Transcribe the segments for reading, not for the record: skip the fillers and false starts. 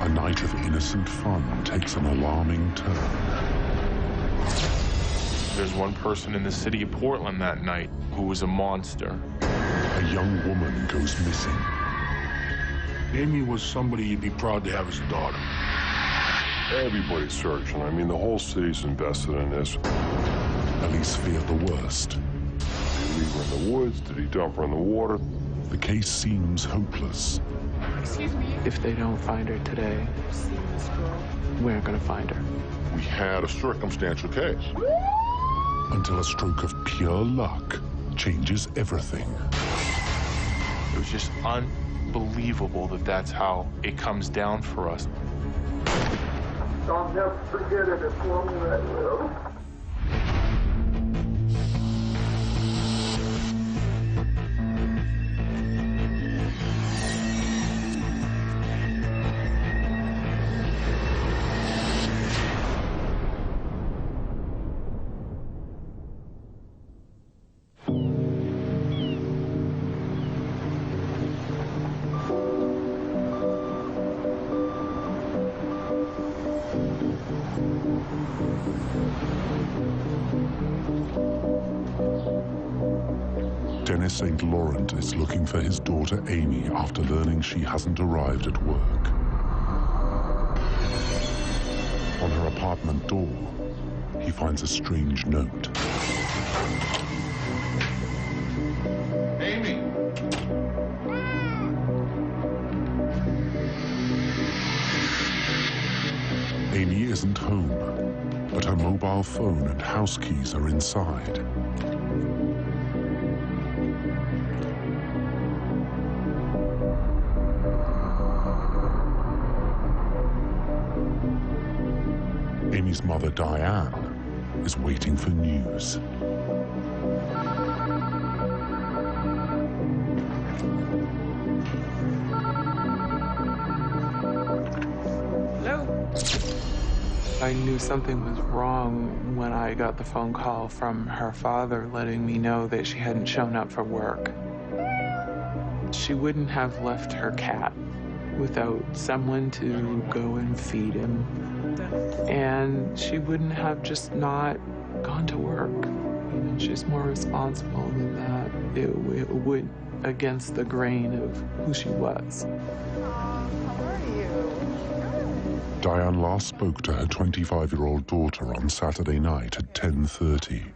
A night of innocent fun takes an alarming turn. There's one person in the city of Portland that night who was a monster. A young woman goes missing. Amy was somebody you'd be proud to have as a daughter. Everybody's searching. I mean, the whole city's invested in this. Police fear the worst. Did he leave her in the woods? Did he dump her in the water? The case seems hopeless. Excuse me? If they don't find her today, we're gonna find her. We had a circumstantial case. Until a stroke of pure luck changes everything. It was just unbelievable that that's how it comes down for us. I'll never forget it as long as I live. Dennis St. Laurent is looking for his daughter Amy after learning she hasn't arrived at work. On her apartment door, he finds a strange note. Amy! Amy isn't home, but her mobile phone and house keys are inside. Amy's mother, Diane, is waiting for news. Hello? I knew something was wrong when I got the phone call from her father letting me know that she hadn't shown up for work. She wouldn't have left her cat without someone to go and feed him. And she wouldn't have just not gone to work. You know, she's more responsible than that. It went against the grain of who she was. How are you? Diane last spoke to her 25-year-old daughter on Saturday night at 10:30.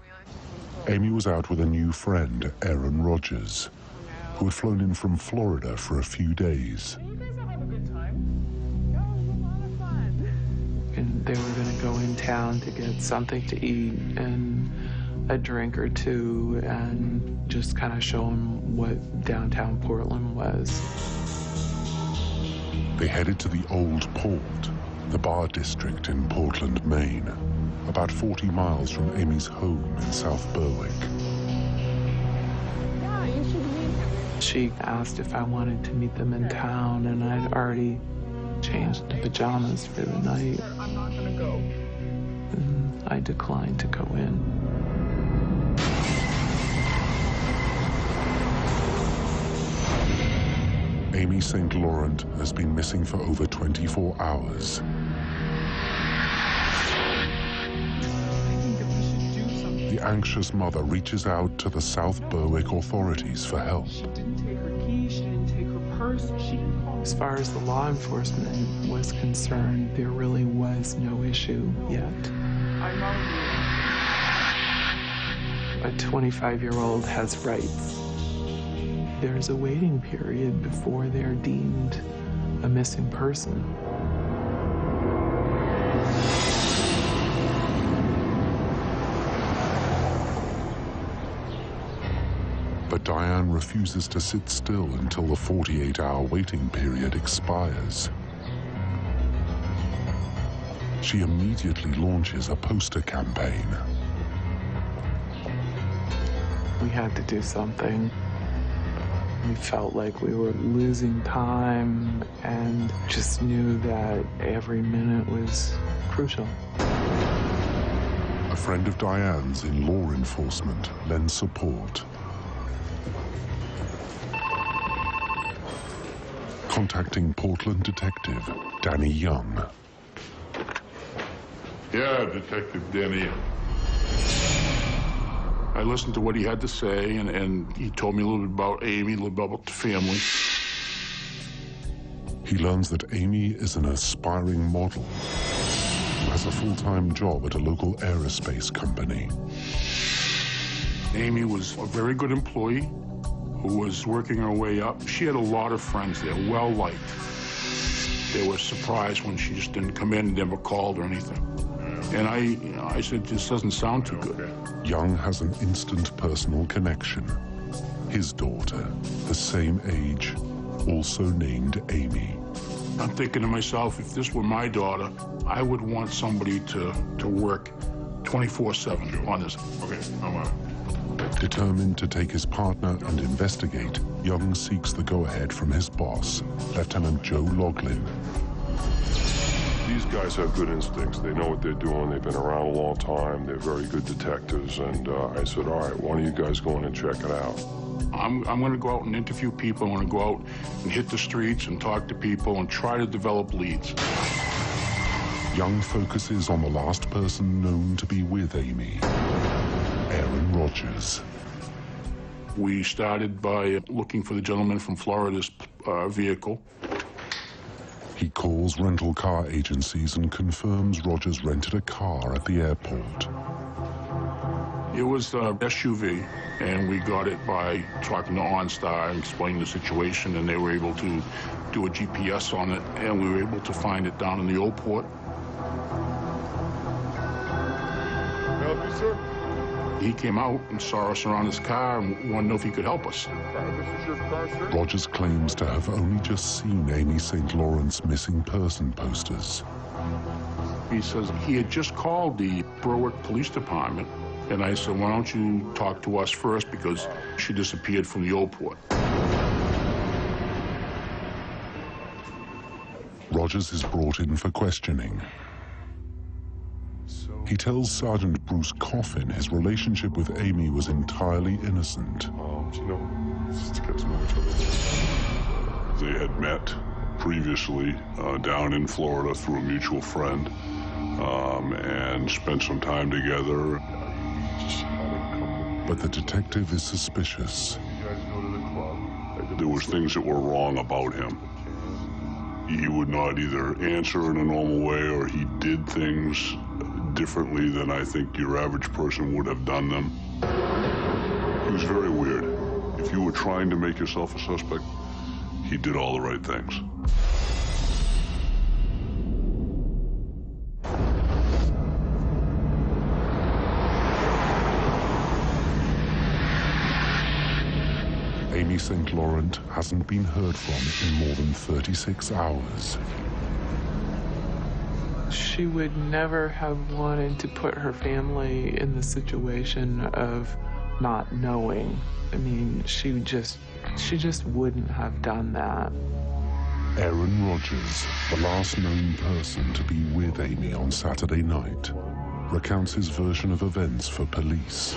Amy was out with a new friend, Aaron Rodgers, who had flown in from Florida for a few days. You guys don't have a good time? Yeah, it was a lot of fun. And they were going to go in town to get something to eat and a drink or two and just kind of show them what downtown Portland was. They headed to the Old Port, the bar district in Portland, Maine, about 40 miles from Amy's home in South Berwick. Yeah, you should meet him. She asked if I wanted to meet them in town, and I'd already changed to pajamas for the night. I'm not gonna go. And I declined to go in. Amy St. Laurent has been missing for over 24 hours. I think that we should do something. The anxious mother reaches out to the South Berwick authorities for help. She didn't take her keys, she didn't take her purse, she As far as the law enforcement was concerned, there really was no issue yet. I love you. A 25-year-old has rights. There's a waiting period before they're deemed a missing person. But Diane refuses to sit still until the 48-hour waiting period expires. She immediately launches a poster campaign. We had to do something. We felt like we were losing time and just knew that every minute was crucial. A friend of Diane's in law enforcement lends support. contacting Portland detective Danny Young. Yeah, Detective Danny. I listened to what he had to say, and he told me a little bit about Amy, a little bit about the family. He learns that Amy is an aspiring model who has a full-time job at a local aerospace company. Amy was a very good employee who was working her way up. She had a lot of friends there, well-liked. They were surprised when she just didn't come in and never called or anything. And I said, this doesn't sound too good. Young has an instant personal connection. His daughter, the same age, also named Amy. I'm thinking to myself, if this were my daughter, I would want somebody to work 24/7 on this. Okay, I'm out. Determined to take his partner and investigate, Young seeks the go-ahead from his boss, Lieutenant Joe Loughlin. These guys have good instincts. They know what they're doing. They've been around a long time. They're very good detectives. And I said, all right, why don't you guys go in and check it out? I'm going to go out and interview people. I'm going to go out and hit the streets and talk to people and try to develop leads. Young focuses on the last person known to be with Amy, Aaron Rodgers. We started by looking for the gentleman from Florida's vehicle. He calls rental car agencies and confirms Rodgers rented a car at the airport. It was a SUV, and we got it by talking to OnStar and explaining the situation, and they were able to do a GPS on it, and we were able to find it down in the old port. Help you, sir? He came out and saw us around his car and wanted to know if he could help us. This is your car, sir? Rodgers claims to have only just seen Amy St. Lawrence missing person posters. He says he had just called the Berwick Police Department, and I said, why don't you talk to us first, because she disappeared from the old port. Rodgers is brought in for questioning. He tells Sergeant Bruce Coffin his relationship with Amy was entirely innocent. You know, just to get to know each other. They had met previously down in Florida through a mutual friend and spent some time together. But the detective is suspicious. There was things that were wrong about him. He would not either answer in a normal way, or he did things differently than I think your average person would have done them. He was very weird. If you were trying to make yourself a suspect, he did all the right things. Amy St. Laurent hasn't been heard from in more than 36 hours. She would never have wanted to put her family in the situation of not knowing. I mean, she just wouldn't have done that. Aaron Rodgers, the last known person to be with Amy on Saturday night, recounts his version of events for police.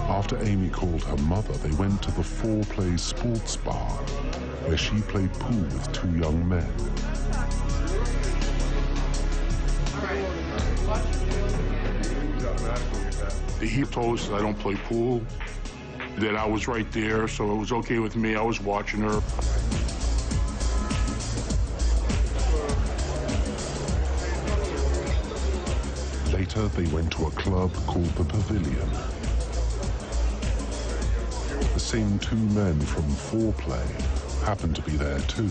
After Amy called her mother, they went to the Foreplay Sports Bar, where she played pool with two young men. He told us that I don't play pool, that I was right there, so it was okay with me. I was watching her. Later, they went to a club called the Pavilion. The same two men from Foreplay happened to be there too.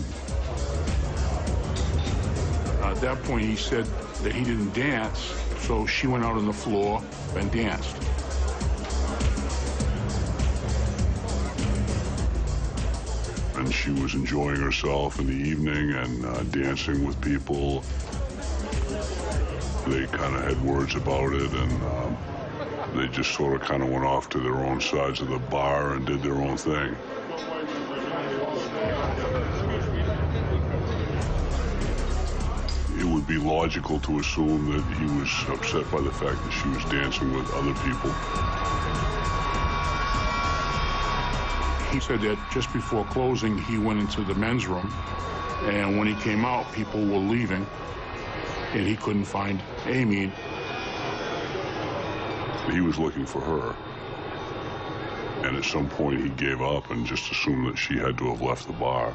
At that point, he said that he didn't dance, so she went out on the floor and danced. And she was enjoying herself in the evening and dancing with people. They kind of had words about it, and they just sort of kind of went off to their own sides of the bar and did their own thing. It it would be logical to assume that he was upset by the fact that she was dancing with other people. He said that just before closing, he went into the men's room, and when he came out, people were leaving, and he couldn't find Amy. He was looking for her, and at some point he gave up and just assumed that she had to have left the bar.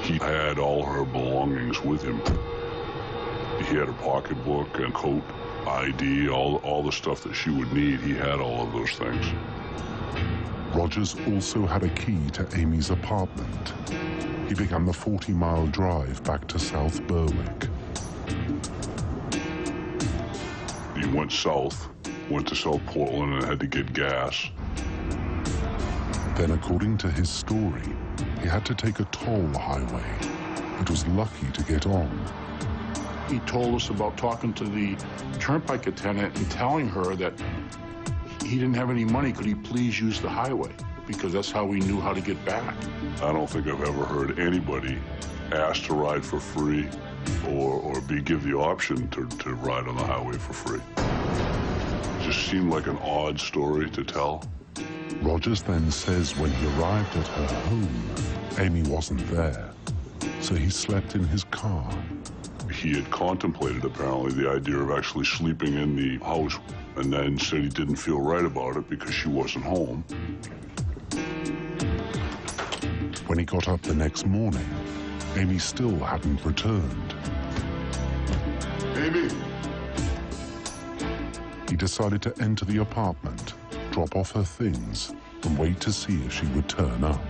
He had all her belongings with him. He had her pocketbook and coat, ID, all the stuff that she would need. He had all of those things. Rogers also had a key to Amy's apartment. He began the 40-mile drive back to South Berwick. He went south, went to South Portland and had to get gas. Then, according to his story, he had to take a toll highway, but was lucky to get on. He told us about talking to the turnpike attendant and telling her that he didn't have any money. Could he please use the highway? Because that's how we knew how to get back. I don't think I've ever heard anybody ask to ride for free or be give the option to ride on the highway for free. It just seemed like an odd story to tell. Rogers then says when he arrived at her home, Amy wasn't there, so he slept in his car. He had contemplated, apparently, the idea of actually sleeping in the house, and then said he didn't feel right about it because she wasn't home. When he got up the next morning, Amy still hadn't returned. Amy! He decided to enter the apartment, drop off her things, and wait to see if she would turn up.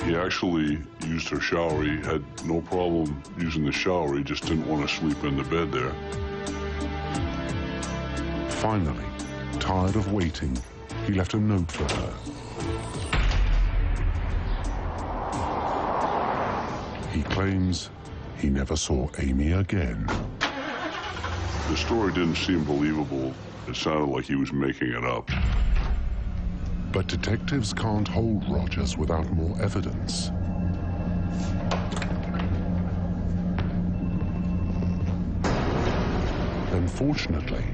He actually used her shower. He had no problem using the shower. He just didn't want to sleep in the bed there. Finally, tired of waiting, he left a note for her. He claims he never saw Amy again. The story didn't seem believable. It sounded like he was making it up. But detectives can't hold Rogers without more evidence. Unfortunately,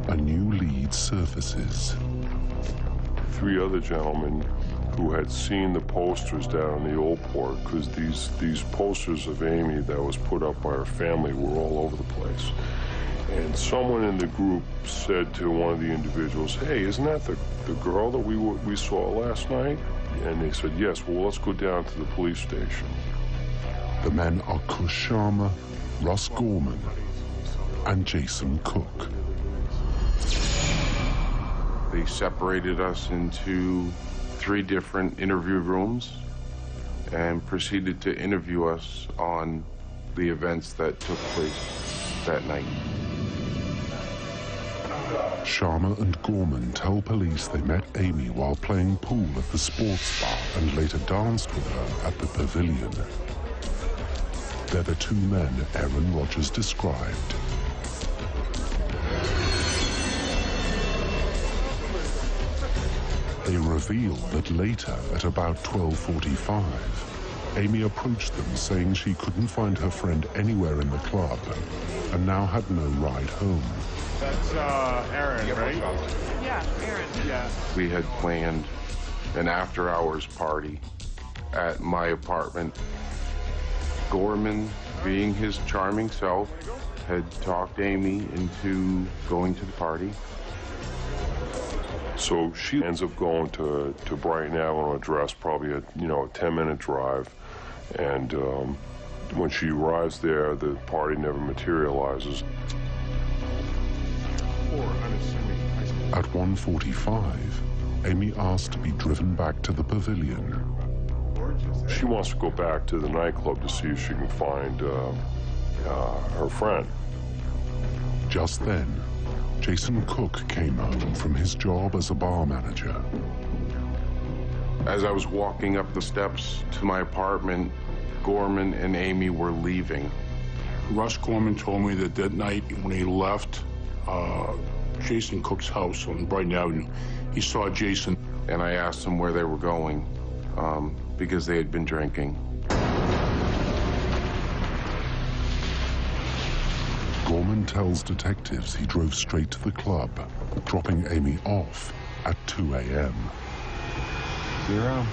a new lead surfaces. 3 other gentlemen who had seen the posters down in the Old Port, because these posters of Amy that was put up by her family were all over the place. And someone in the group said to one of the individuals, "Hey, isn't that the girl that we saw last night?" And they said, "Yes, well, let's go down to the police station." The men are Kush Sharma, Russ Gorman, and Jason Cook. They separated us into 3 different interview rooms and proceeded to interview us on the events that took place that night. Sharma and Gorman tell police they met Amy while playing pool at the sports bar and later danced with her at the Pavilion. They're the 2 men Aaron Rogers described. They reveal that later, at about 12:45, Amy approached them saying she couldn't find her friend anywhere in the club and now had no ride home. That's Aaron, right? Yeah, Aaron. Yeah. We had planned an after-hours party at my apartment. Gorman, being his charming self, had talked Amy into going to the party. So she ends up going to Brighton Avenue address, probably a 10-minute drive. And when she arrives there, the party never materializes. At 1:45, Amy asked to be driven back to the Pavilion. She wants to go back to the nightclub to see if she can find her friend. Just then, Jason Cook came home from his job as a bar manager. As I was walking up the steps to my apartment, Gorman and Amy were leaving. Russ Gorman told me that night when he left, Jason Cook's house on Brighton Avenue. He saw Jason. And I asked them where they were going because they had been drinking. Gorman tells detectives he drove straight to the club, dropping Amy off at 2 a.m. Zero.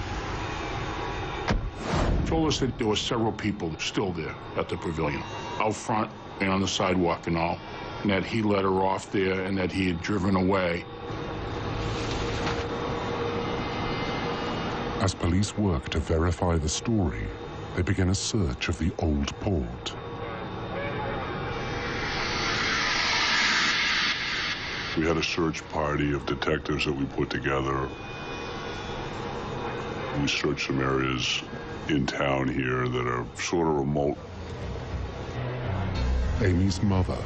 Told us that there were several people still there at the pavilion, out front and on the sidewalk and all, and that he let her off there and that he had driven away. As police work to verify the story, they begin a search of the old port. We had a search party of detectives that we put together. We searched some areas in town here that are sort of remote. Amy's mother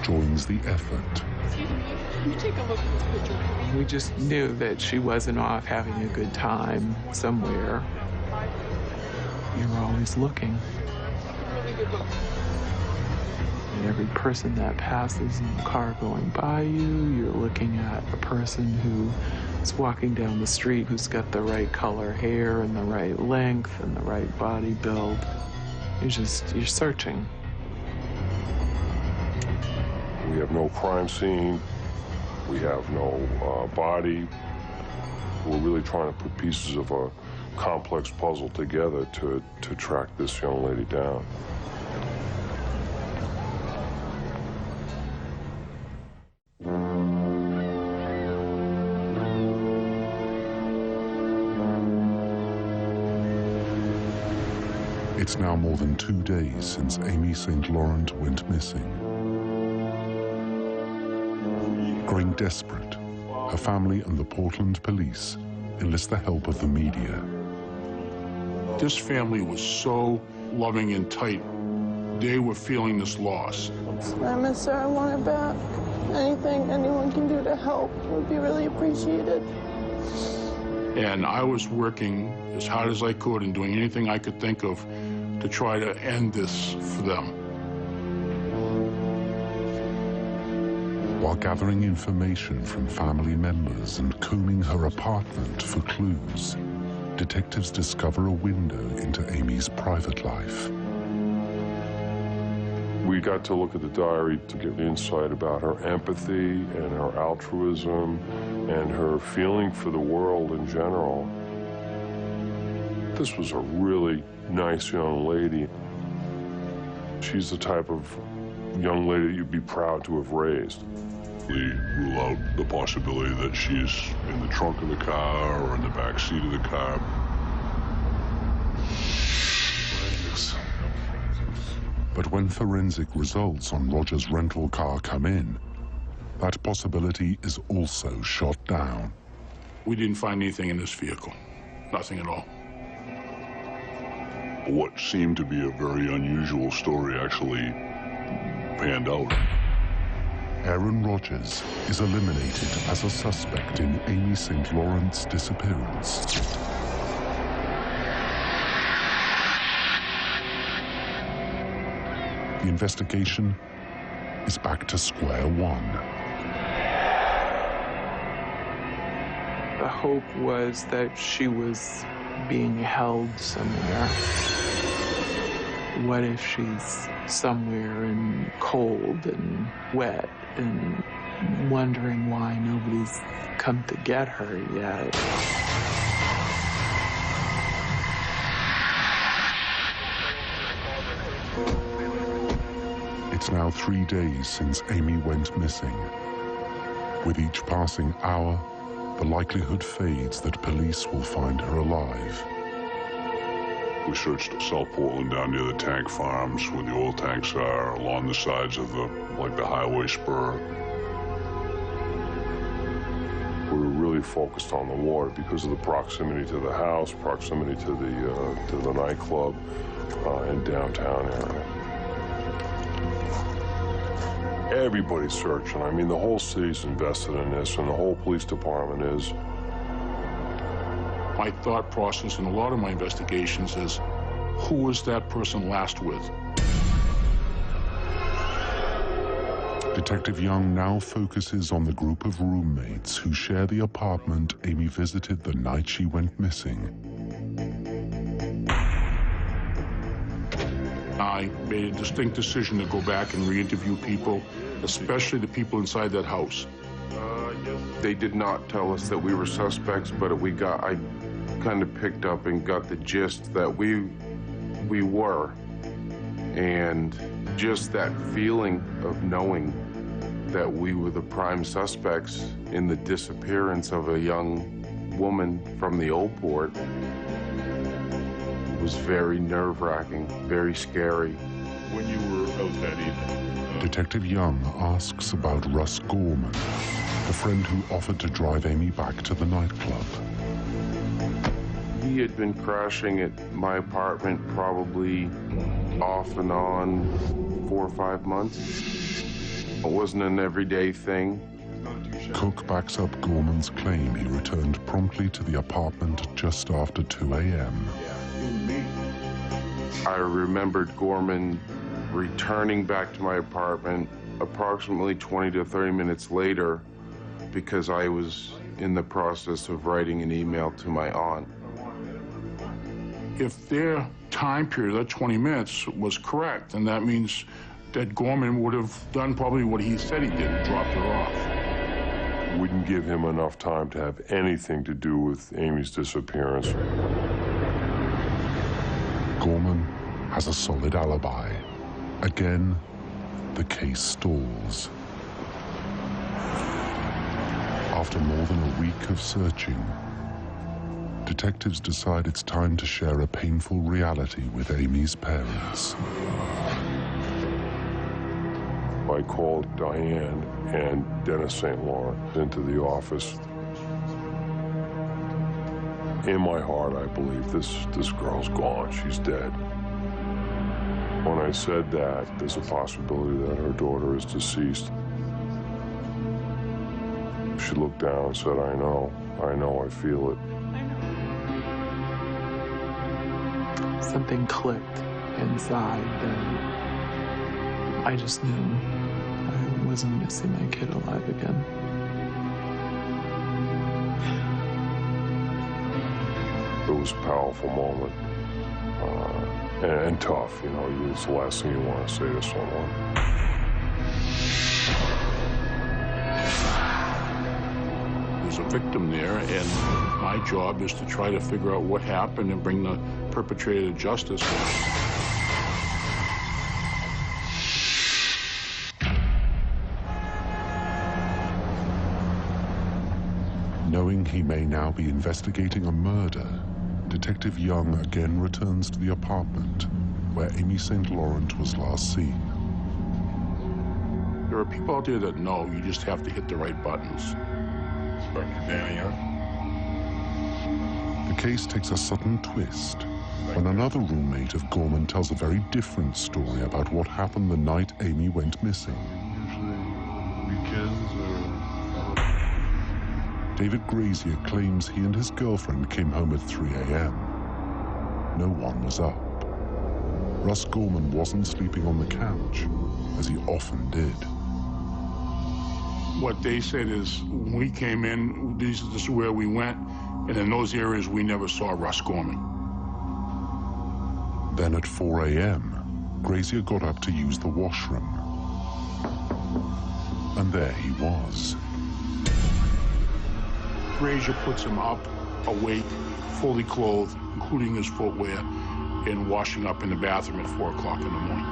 joins the effort. Excuse me, can you take a look at this picture? We just knew that she wasn't off having a good time somewhere. You're always looking. Really good look. And every person that passes in the car going by you, you're looking at a person who is walking down the street who's got the right color hair and the right length and the right body build. You're searching. We have no crime scene. We have no body. We're really trying to put pieces of a complex puzzle together to track this young lady down. It's now more than 2 days since Amy St. Laurent went missing. Growing desperate, her family and the Portland police enlist the help of the media. This family was so loving and tight. They were feeling this loss. I miss her. I want her back. Anything anyone can do to help would be really appreciated. And I was working as hard as I could and doing anything I could think of to try to end this for them. While gathering information from family members and combing her apartment for clues, detectives discover a window into Amy's private life. We got to look at the diary to get insight about her empathy and her altruism and her feeling for the world in general. This was a really nice young lady. She's the type of young lady you'd be proud to have raised. We rule out the possibility that she's in the trunk of the car or in the back seat of the car. But when forensic results on Roger's rental car come in, that possibility is also shot down. We didn't find anything in this vehicle. Nothing at all. What seemed to be a very unusual story actually panned out. Aaron Rodgers is eliminated as a suspect in Amy St. Laurent's disappearance. The investigation is back to square one. The hope was that she was being held somewhere. What if she's somewhere and cold and wet and wondering why nobody's come to get her yet? It's now 3 days since Amy went missing. With each passing hour, the likelihood fades that police will find her alive. We searched South Portland down near the tank farms where the oil tanks are, along the sides of the highway spur. We were really focused on the water because of the proximity to the house, proximity to the nightclub and downtown area. Everybody's searching. I mean, the whole city's invested in this, and the whole police department is. My thought process in a lot of my investigations is, who was that person last with? Detective Young now focuses on the group of roommates who share the apartment Amy visited the night she went missing. I made a distinct decision to go back and re-interview people, especially the people inside that house. They did not tell us that we were suspects, but I kind of picked up and got the gist that we were. And just that feeling of knowing that we were the prime suspects in the disappearance of a young woman from the Old Port was very nerve-wracking, very scary. When you were out that evening, Detective Young asks about Russ Gorman, the friend who offered to drive Amy back to the nightclub. He had been crashing at my apartment probably off and on 4 or 5 months. It wasn't an everyday thing. Cook backs up Gorman's claim he returned promptly to the apartment just after 2 a.m. I remembered Gorman returning back to my apartment approximately 20 to 30 minutes later because I was in the process of writing an email to my aunt. If their time period, that 20 minutes, was correct, then that means that Gorman would have done probably what he said he did, dropped her off. Wouldn't give him enough time to have anything to do with Amy's disappearance. Gorman has a solid alibi. Again, the case stalls. After more than a week of searching, detectives decide it's time to share a painful reality with Amy's parents. I called Diane and Dennis St. Laurent into the office. In my heart, I believe this girl's gone. She's dead. When I said that, there's a possibility that her daughter is deceased. She looked down and said, I know, I feel it. Something clicked inside that I just knew I wasn't going to see my kid alive again. It was a powerful moment, and tough, you know, it's the last thing you want to say to someone. There's a victim there, and my job is to try to figure out what happened and bring the perpetrator to justice. Knowing he may now be investigating a murder, Detective Young again returns to the apartment where Amy St. Laurent was last seen. There are people out there that know you just have to hit the right buttons. The case takes a sudden twist when another roommate of Gorman tells a very different story about what happened the night Amy went missing. David Grazier claims he and his girlfriend came home at 3 a.m. No one was up. Russ Gorman wasn't sleeping on the couch, as he often did. What they said is, when we came in, this is where we went, and in those areas, we never saw Russ Gorman. Then at 4 a.m., Grazier got up to use the washroom. And there he was. Grazier puts him up, awake, fully clothed, including his footwear, and washing up in the bathroom at 4 o'clock in the morning.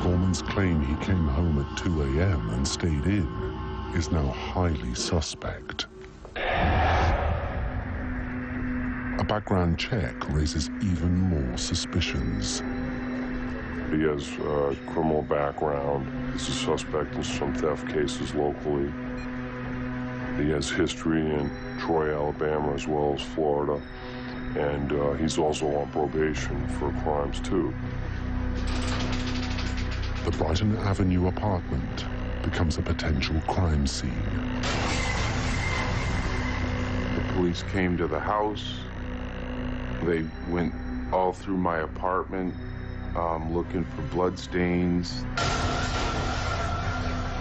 Gorman's claim he came home at 2 a.m. and stayed in is now highly suspect. A background check raises even more suspicions. He has a criminal background. He's a suspect in some theft cases locally. He has history in Troy, Alabama, as well as Florida. And he's also on probation for crimes, too. The Brighton Avenue apartment becomes a potential crime scene. The police came to the house. They went all through my apartment, looking for blood stains.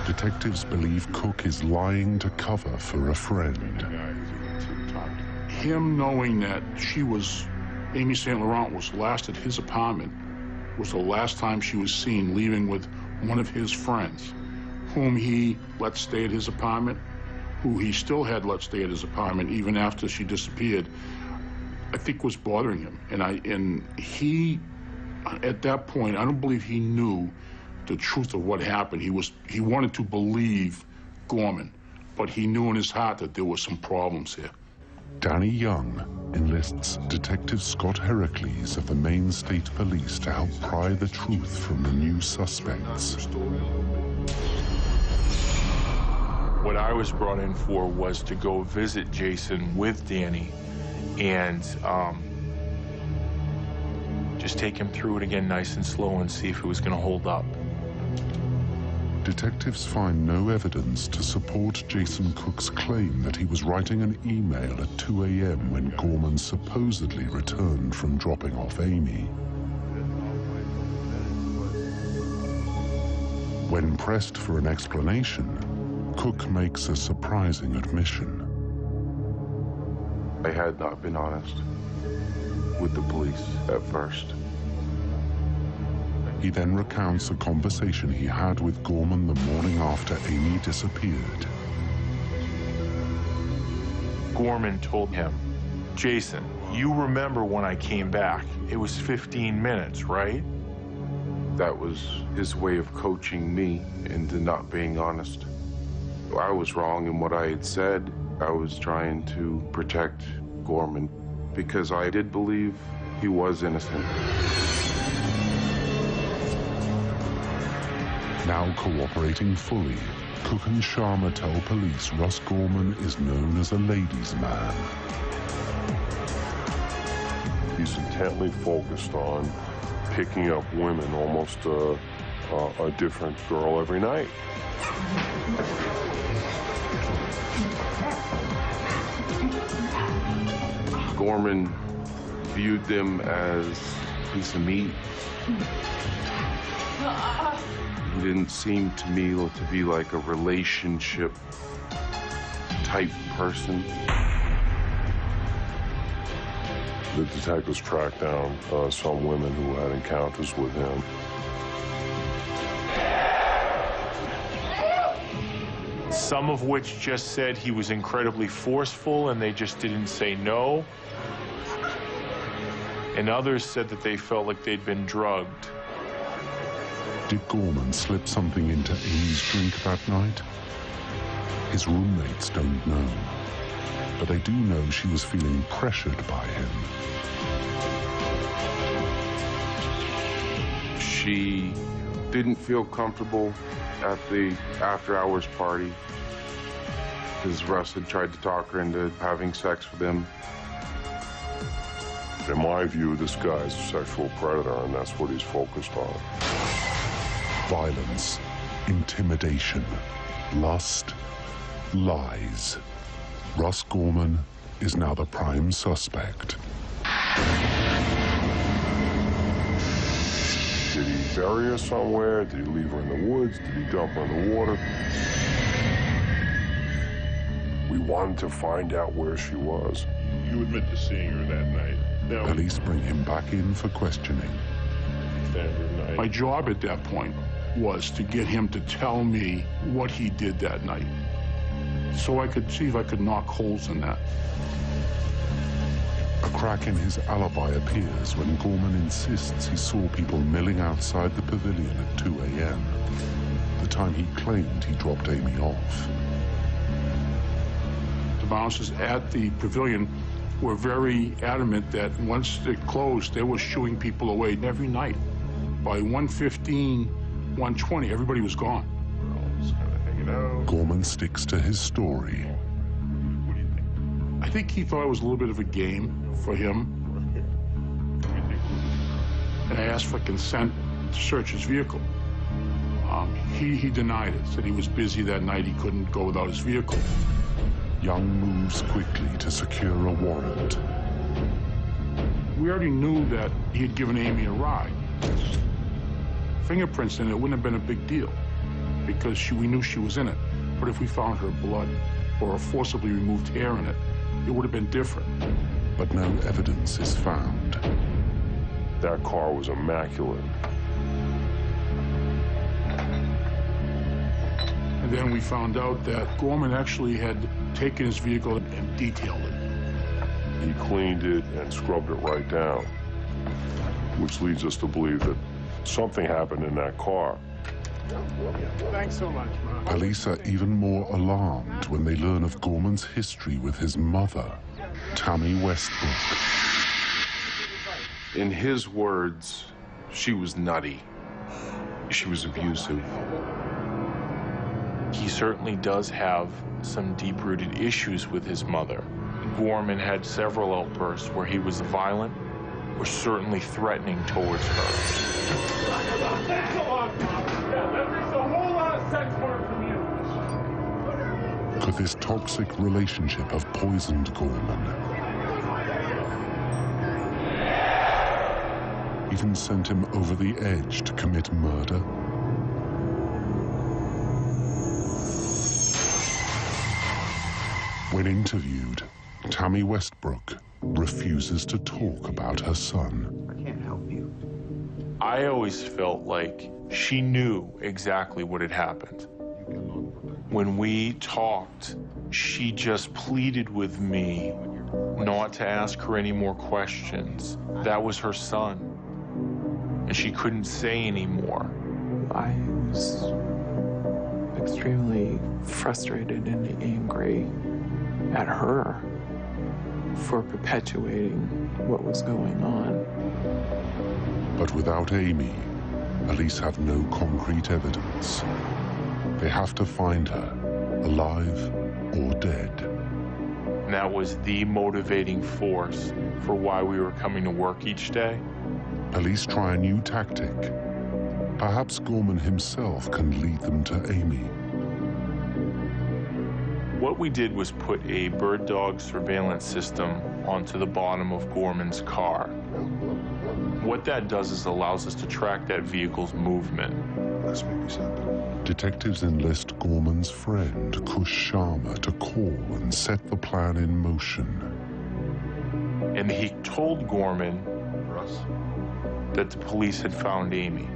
Detectives believe Cook is lying to cover for a friend. Him knowing that Amy St. Laurent was last at his apartment, was the last time she was seen leaving with one of his friends, whom he let stay at his apartment, who he still had let stay at his apartment even after she disappeared, I think was bothering him. And he, at that point, I don't believe he knew the truth of what happened. He wanted to believe Gorman, but he knew in his heart that there were some problems here. Danny Young enlists Detective Scott Heracles of the Maine State Police to help pry the truth from the new suspects. What I was brought in for was to go visit Jason with Danny and just take him through it again nice and slow and see if it was going to hold up. Detectives find no evidence to support Jason Cook's claim that he was writing an email at 2 a.m. when Gorman supposedly returned from dropping off Amy. When pressed for an explanation, Cook makes a surprising admission. I had not been honest with the police at first. He then recounts a conversation he had with Gorman the morning after Amy disappeared. Gorman told him, Jason, you remember when I came back? It was 15 minutes, right? That was his way of coaching me into not being honest. I was wrong in what I had said. I was trying to protect Gorman because I did believe he was innocent. Now cooperating fully, Cook and Sharma tell police Russ Gorman is known as a ladies' man. He's intently focused on picking up women, almost a different girl every night. Gorman viewed them as a piece of meat. He didn't seem to me to be like a relationship type person. The detectives tracked down some women who had encounters with him. Some of which just said he was incredibly forceful and they just didn't say no. And others said that they felt like they'd been drugged. Did Gorman slip something into Amy's drink that night? His roommates don't know, but they do know she was feeling pressured by him. She didn't feel comfortable at the after-hours party because Russ had tried to talk her into having sex with him. In my view, this guy's a sexual predator, and that's what he's focused on. Violence, intimidation, lust, lies. Russ Gorman is now the prime suspect. Did he bury her somewhere? Did he leave her in the woods? Did he dump her in the water? We wanted to find out where she was. You admit to seeing her that night. Now, Police bring him back in for questioning. my job at that point was to get him to tell me what he did that night, so I could see if I could knock holes in that. A crack in his alibi appears when Gorman insists he saw people milling outside the pavilion at 2 a.m., the time he claimed he dropped Amy off. The bouncers at the pavilion were very adamant that once it closed, they were shooing people away every night. By 1:15, 1:20, everybody was gone. Gorman sticks to his story. What do you think? I think he thought it was a little bit of a game for him. And I asked for consent to search his vehicle. He denied it, said he was busy that night, he couldn't go without his vehicle. Young moves quickly to secure a warrant. We already knew that he had given Amy a ride. Fingerprints in it wouldn't have been a big deal. because we knew she was in it. But if we found her blood or a forcibly removed hair in it, it would have been different. But no evidence is found. That car was immaculate. And then we found out that Gorman actually had taken his vehicle and detailed it. He cleaned it and scrubbed it right down, which leads us to believe that something happened in that car. Thanks so much, Mark. Police are even more alarmed when they learn of Gorman's history with his mother, Tammy Westbrook. In his words, she was nutty. She was abusive. He certainly does have some deep-rooted issues with his mother. Gorman had several outbursts where he was violent or certainly threatening towards her. Could this toxic relationship have poisoned Gorman? Even sent him over the edge to commit murder? When interviewed, Tammy Westbrook refuses to talk about her son. I can't help you. I always felt like she knew exactly what had happened. When we talked, she just pleaded with me not to ask her any more questions. That was her son, and she couldn't say any more. I was extremely frustrated and angry at her for perpetuating what was going on. But without Amy, police have no concrete evidence. They have to find her, alive or dead. And that was the motivating force for why we were coming to work each day. Police try a new tactic. Perhaps Gorman himself can lead them to Amy. What we did was put a bird dog surveillance system onto the bottom of Gorman's car. What that does is allows us to track that vehicle's movement. Let's make something. Detectives enlist Gorman's friend, Kush Sharma, to call and set the plan in motion. And he told Gorman that the police had found Amy.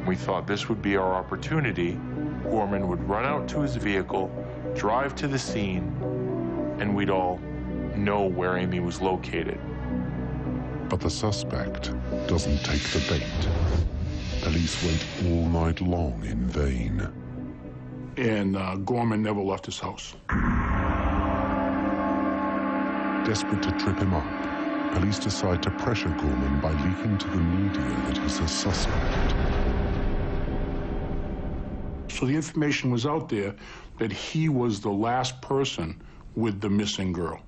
We thought this would be our opportunity. Gorman would run out to his vehicle, drive to the scene, and we'd all know where Amy was located. But the suspect doesn't take the bait. Police wait all night long in vain. And Gorman never left his house. Desperate to trip him up, police decide to pressure Gorman by leaking to the media that he's a suspect. So the information was out there that he was the last person with the missing girl.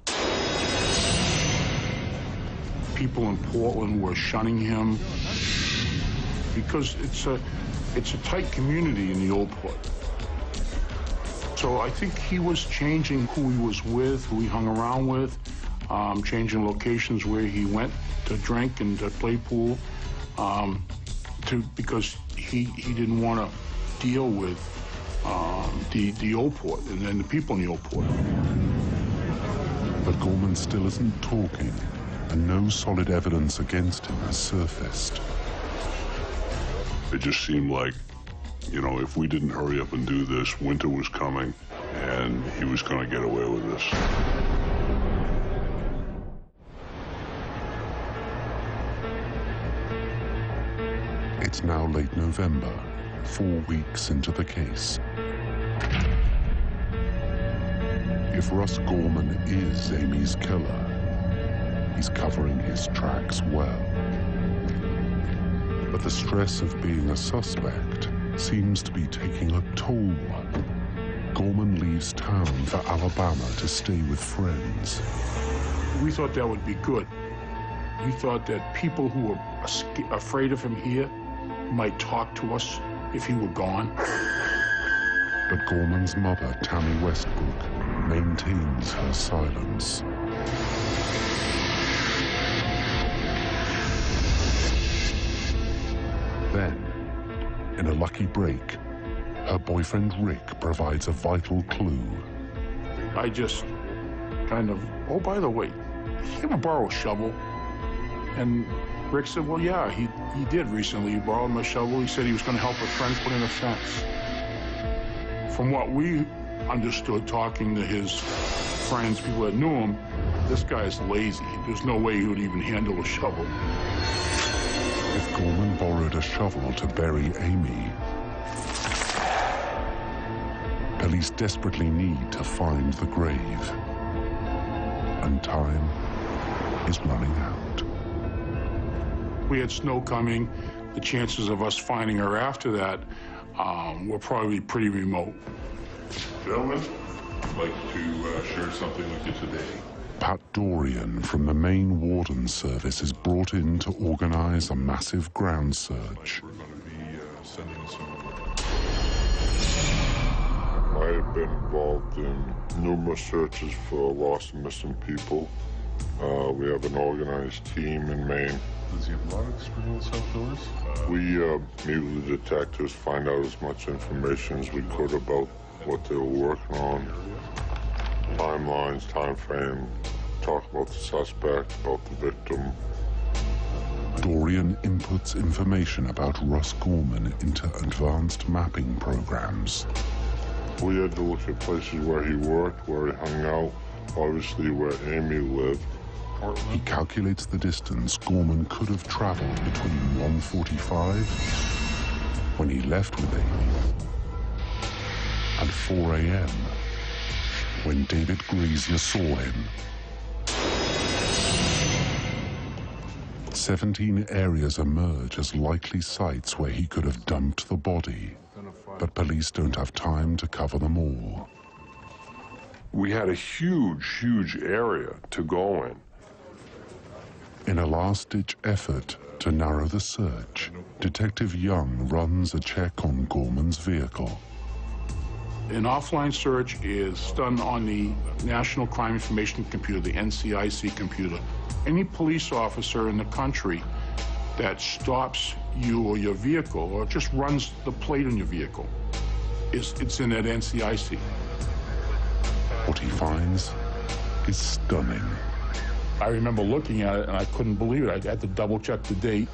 People in Portland were shunning him because it's a tight community in the Old Port. So I think he was changing who he was with, who he hung around with, changing locations where he went to drink and to play pool, because he didn't want to deal with the Old Port and then the people in the Old Port. But Gorman still isn't talking, and no solid evidence against him has surfaced. It just seemed like, you know, if we didn't hurry up and do this, winter was coming, and he was going to get away with this. It's now late November, 4 weeks into the case. If Russ Gorman is Amy's killer, he's covering his tracks well. But the stress of being a suspect seems to be taking a toll. Gorman leaves town for Alabama to stay with friends. We thought that would be good. We thought that people who were afraid of him here might talk to us if he were gone. But Gorman's mother, Tammy Westbrook, maintains her silence. Then, in a lucky break, her boyfriend Rick provides a vital clue. I just kind of, oh, by the way, he gonna borrow a shovel? And Rick said, well, yeah, he did recently. He borrowed my shovel. He said he was gonna help a friend put in a fence. From what we understood talking to his friends, people that knew him, this guy's lazy. There's no way he would even handle a shovel. If Gorman borrowed a shovel to bury Amy, police desperately need to find the grave. And time is running out. We had snow coming. The chances of us finding her after that were probably pretty remote. Gentlemen, I'd like to share something with you today. Pat Dorian from the Maine Warden Service is brought in to organize a massive ground search. We're going to be sending some... I have been involved in numerous searches for lost and missing people. We have an organized team in Maine. Does he have a lot of experience outdoors? We meet with the detectives, find out as much information as we could about what they were working on, timelines, time frame, talk about the suspect, about the victim. Dorian inputs information about Russ Gorman into advanced mapping programs. We had to look at places where he worked, where he hung out, obviously where Amy lived. He calculates the distance Gorman could have traveled between 1:45, when he left with Amy, and 4 a.m., when David Grazier saw him. 17 areas emerge as likely sites where he could have dumped the body, but police don't have time to cover them all. We had a huge area to go in. In a last-ditch effort to narrow the search, Detective Young runs a check on Gorman's vehicle. An offline search is done on the National Crime Information Computer, the NCIC computer. Any police officer in the country that stops you or your vehicle or just runs the plate on your vehicle, it's in that NCIC. What he finds is stunning. I remember looking at it and I couldn't believe it. I had to double check the date.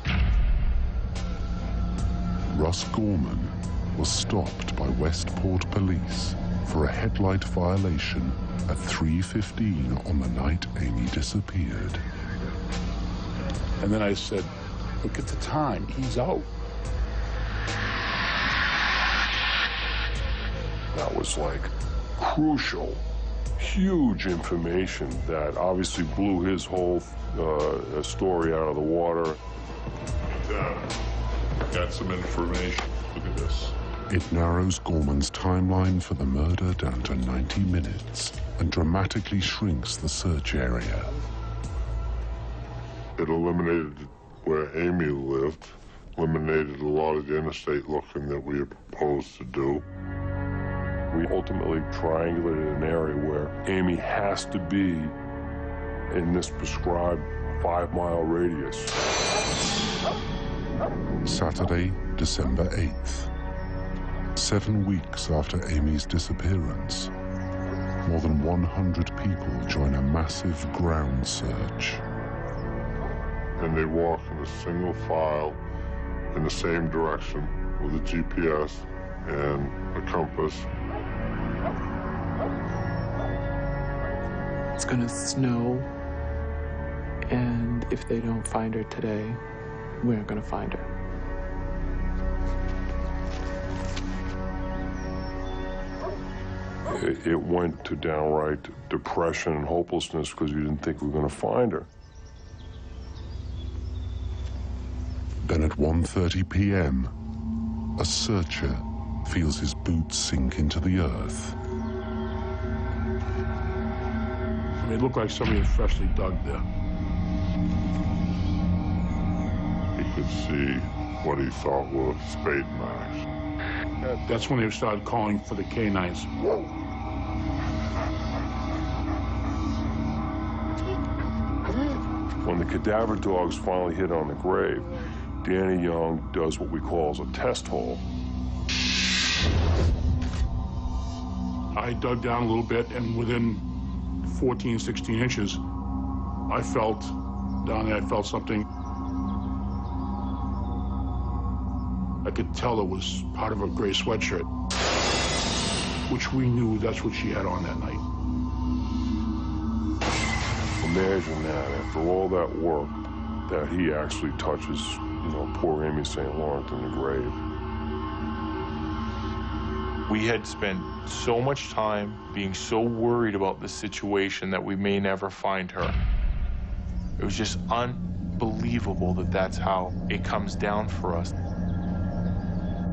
Russ Gorman was stopped by Westport police for a headlight violation at 3:15 on the night Amy disappeared. And then I said, look at the time, he's out. That was like crucial, huge information that obviously blew his whole story out of the water. Got some information. Look at this. It narrows Gorman's timeline for the murder down to 90 minutes and dramatically shrinks the search area. It eliminated where Amy lived, eliminated a lot of the interstate looking that we had proposed to do. We ultimately triangulated an area where Amy has to be in this prescribed 5-mile radius. Saturday, December 8th. 7 weeks after Amy's disappearance, more than 100 people join a massive ground search. And they walk in a single file in the same direction with a GPS and a compass. It's gonna snow, and if they don't find her today, we're gonna find her. It went to downright depression and hopelessness because we didn't think we were going to find her. Then at 1:30 p.m., a searcher feels his boots sink into the earth. It looked like somebody had freshly dug there. He could see what he thought were spade marks. That's when they started calling for the canines. When the cadaver dogs finally hit on the grave, Danny Young does what we call a test hole. I dug down a little bit, and within 14, 16 inches, I felt down there, I felt something. I could tell it was part of a gray sweatshirt, which we knew that's what she had on that night. Imagine that, after all that work, that he actually touches, poor Amy St. Laurent in the grave. We had spent so much time being so worried about the situation that we may never find her. It was just unbelievable that that's how it comes down for us.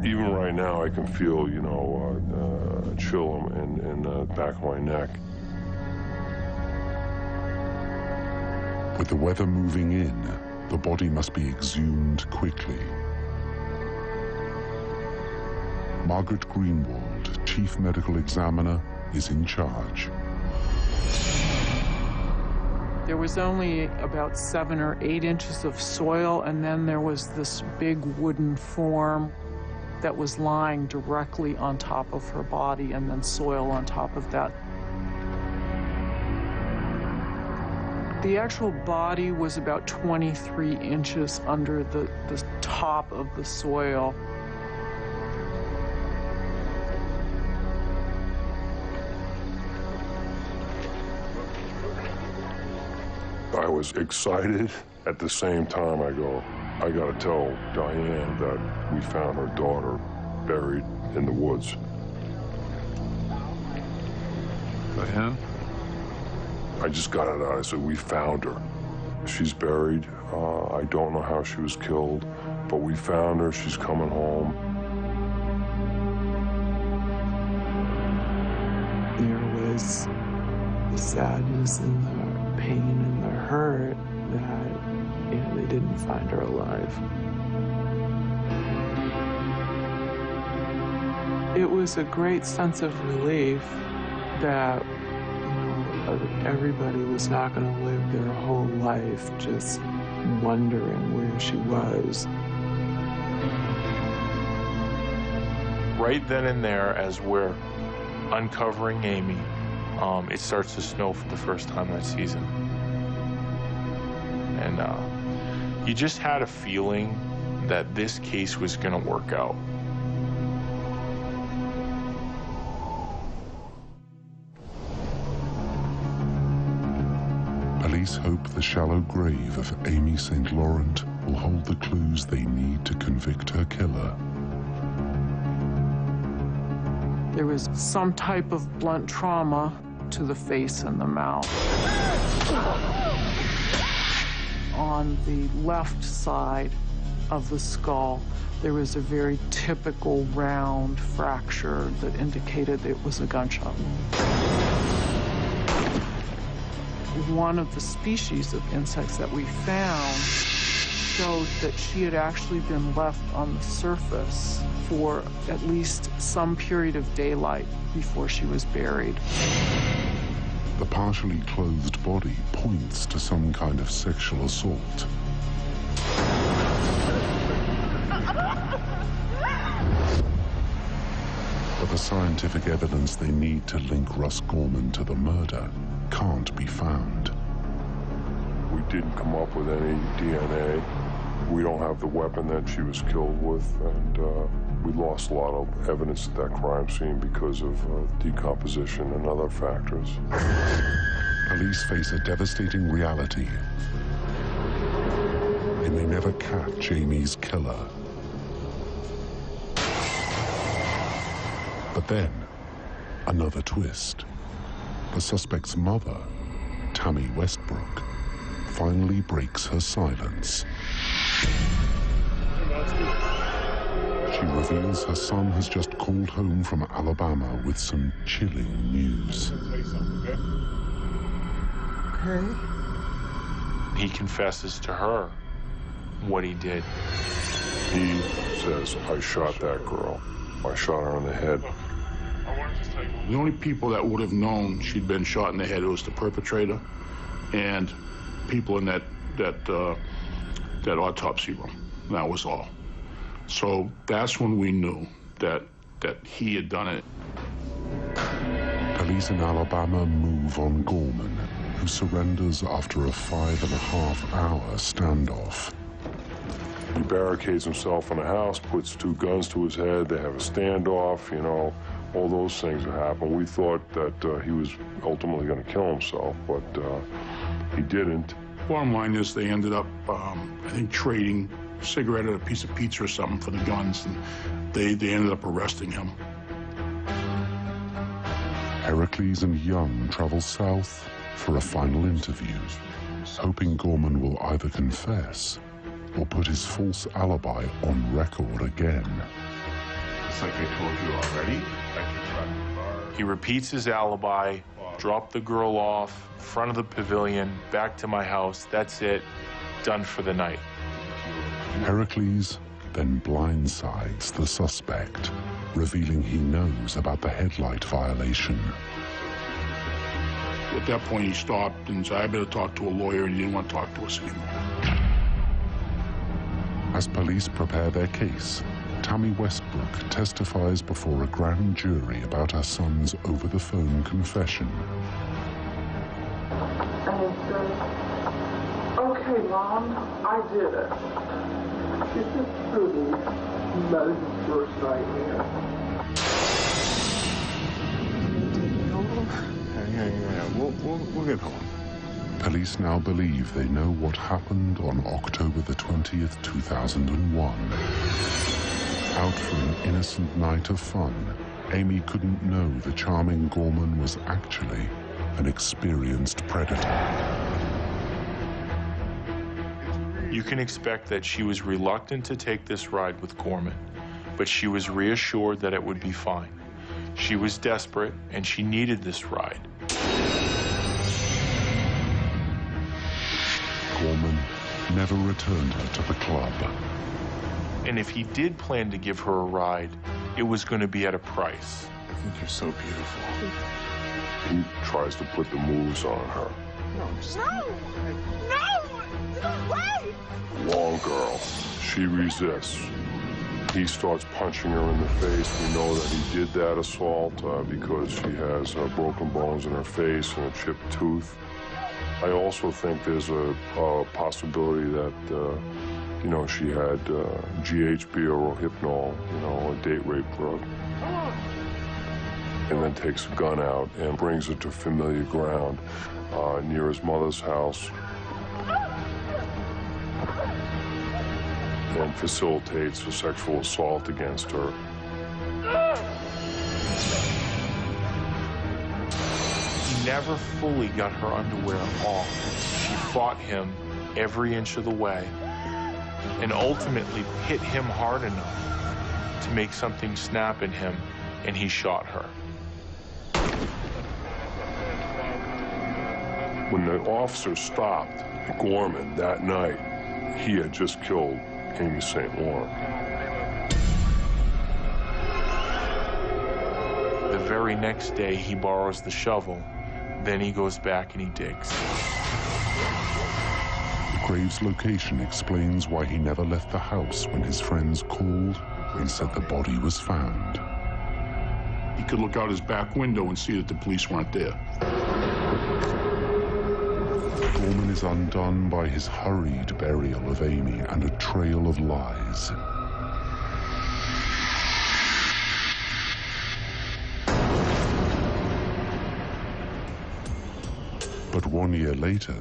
Even right now, I can feel, a chill in the back of my neck. With the weather moving in, the body must be exhumed quickly. Margaret Greenwald, Chief Medical Examiner, is in charge. There was only about 7 or 8 inches of soil, and then there was this big wooden form that was lying directly on top of her body, and then soil on top of that. The actual body was about 23 inches under the top of the soil. I was excited. At the same time, I gotta tell Diane that we found her daughter buried in the woods. Diane? I just got it out. I said, we found her. She's buried. I don't know how she was killed, but we found her. She's coming home. There was the sadness and the pain and the hurt that they didn't find her alive. It was a great sense of relief that everybody was not going to live their whole life just wondering where she was. Right then and there, as we're uncovering Amy, it starts to snow for the first time that season. And you just had a feeling that this case was going to work out. Police hope the shallow grave of Amy St. Laurent will hold the clues they need to convict her killer. There was some type of blunt trauma to the face and the mouth. On the left side of the skull, there was a very typical round fracture that indicated it was a gunshot wound. One of the species of insects that we found showed that she had actually been left on the surface for at least some period of daylight before she was buried. The partially clothed body points to some kind of sexual assault. But the scientific evidence they need to link Russ Gorman to the murder can't be found. We didn't come up with any DNA. We don't have the weapon that she was killed with, and we lost a lot of evidence at that crime scene because of decomposition and other factors. Police face a devastating reality. They may never catch Amy's killer. But then, another twist. The suspect's mother, Tammy Westbrook, finally breaks her silence. She reveals her son has just called home from Alabama with some chilling news. Okay. He confesses to her what he did. He says, I shot that girl. I shot her in the head. The only people that would have known she'd been shot in the head was the perpetrator and people in that autopsy room. That was all. So that's when we knew that that he had done it. Police in Alabama move on Gorman, who surrenders after a 5.5-hour standoff. He barricades himself in a house, puts 2 guns to his head, they have a standoff, you know, all those things that happen. We thought that he was ultimately going to kill himself, but he didn't. Bottom line is they ended up, I think, trading a cigarette or a piece of pizza or something for the guns, and they ended up arresting him. Heracles and Young travel south for a final interview, hoping Gorman will either confess or put his false alibi on record again. It's like I told you already. He repeats his alibi, dropped the girl off, front of the pavilion, back to my house. That's it. Done for the night. Heracles then blindsides the suspect, revealing he knows about the headlight violation. At that point, he stopped and said, I better talk to a lawyer, and he didn't want to talk to us anymore. As police prepare their case, Tammy Westbrook testifies before a grand jury about her son's over-the-phone confession. And he said, okay, Mom, I did it. She said, truly, that is his worst nightmare. Yeah, we'll get home. Police now believe they know what happened on October the 20th, 2001. Out for an innocent night of fun, Amy couldn't know the charming Gorman was actually an experienced predator. You can expect that she was reluctant to take this ride with Gorman, but she was reassured that it would be fine. She was desperate, and she needed this ride. Gorman never returned her to the club. And if he did plan to give her a ride, it was going to be at a price. I think you're so beautiful. He tries to put the moves on her. No way! Long girl. She resists. He starts punching her in the face. We know that he did that assault because she has broken bones in her face and a chipped tooth. I also think there's a possibility that, you know, she had GHB or Rohypnol, you know, a date rape drug. And then takes a gun out and brings it to familiar ground near his mother's house. And facilitates a sexual assault against her. He never fully got her underwear off. She fought him every inch of the way and ultimately hit him hard enough to make something snap in him, and he shot her. When the officer stopped Gorman that night, he had just killed Amy St. Laurent. The very next day, he borrows the shovel. Then he goes back and he digs. Graves' location explains why he never left the house when his friends called and said the body was found. He could look out his back window and see that the police weren't there. Gorman is undone by his hurried burial of Amy and a trail of lies. But 1 year later,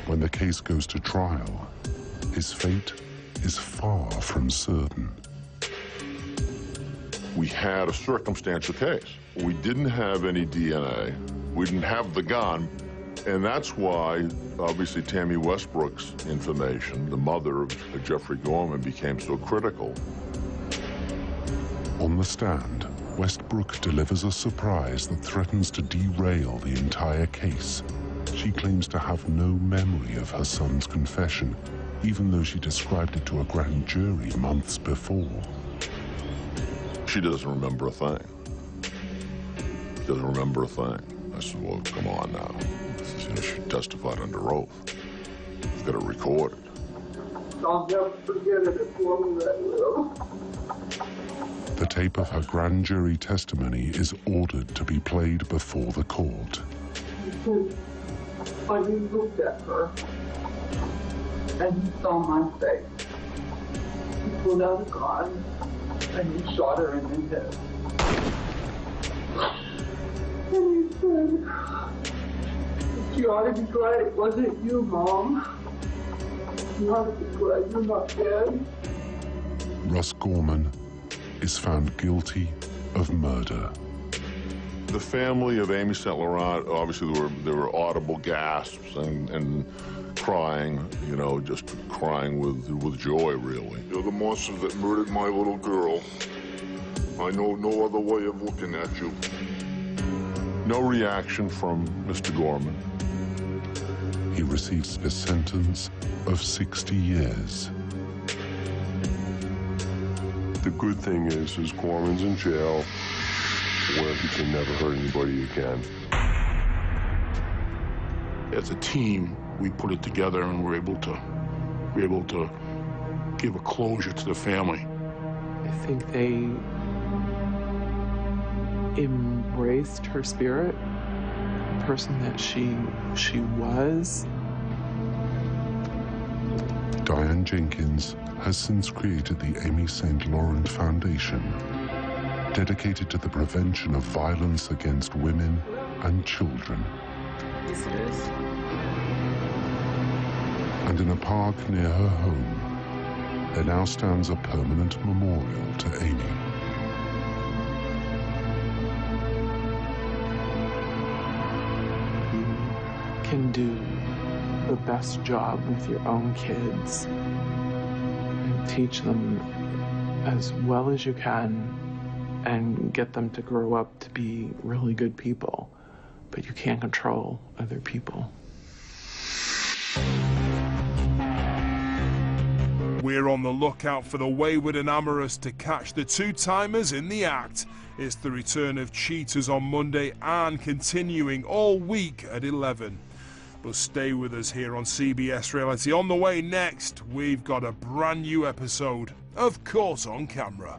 when the case goes to trial, his fate is far from certain. We had a circumstantial case. We didn't have any DNA. We didn't have the gun. And that's why, obviously, Tammy Westbrook's information, the mother of Jeffrey Gorman, became so critical. On the stand, Westbrook delivers a surprise that threatens to derail the entire case. She claims to have no memory of her son's confession, even though she described it to a grand jury months before. She doesn't remember a thing. She doesn't remember a thing. I said, well, come on now. She testified under oath. She's got it recorded. I'll never forget it if woman that will. The tape of her grand jury testimony is ordered to be played before the court. When he looked at her and he saw my face, he pulled out a gun and he shot her in the head. And he said, "You ought to be glad it wasn't you, Mom. You ought to be glad you're not dead." Russ Gorman is found guilty of murder. The family of Amy St. Laurent, obviously there were audible gasps and crying, you know, just crying with joy, really. You're the monster that murdered my little girl. I know no other way of looking at you. No reaction from Mr. Gorman. He receives a sentence of 60 years. The good thing is Gorman's in jail where he can never hurt anybody again. As a team, we put it together and we're able to give a closure to the family. I think they embraced her spirit, the person that she was. Diane Jenkins has since created the Amy St. Laurent Foundation, dedicated to the prevention of violence against women and children. And in a park near her home, there now stands a permanent memorial to Amy. You can do the best job with your own kids and teach them as well as you can and get them to grow up to be really good people, but you can't control other people. We're on the lookout for the wayward and amorous to catch the two-timers in the act. It's the return of Cheaters on Monday and continuing all week at 11. But stay with us here on CBS Reality. On the way next, we've got a brand new episode of Caught on Camera.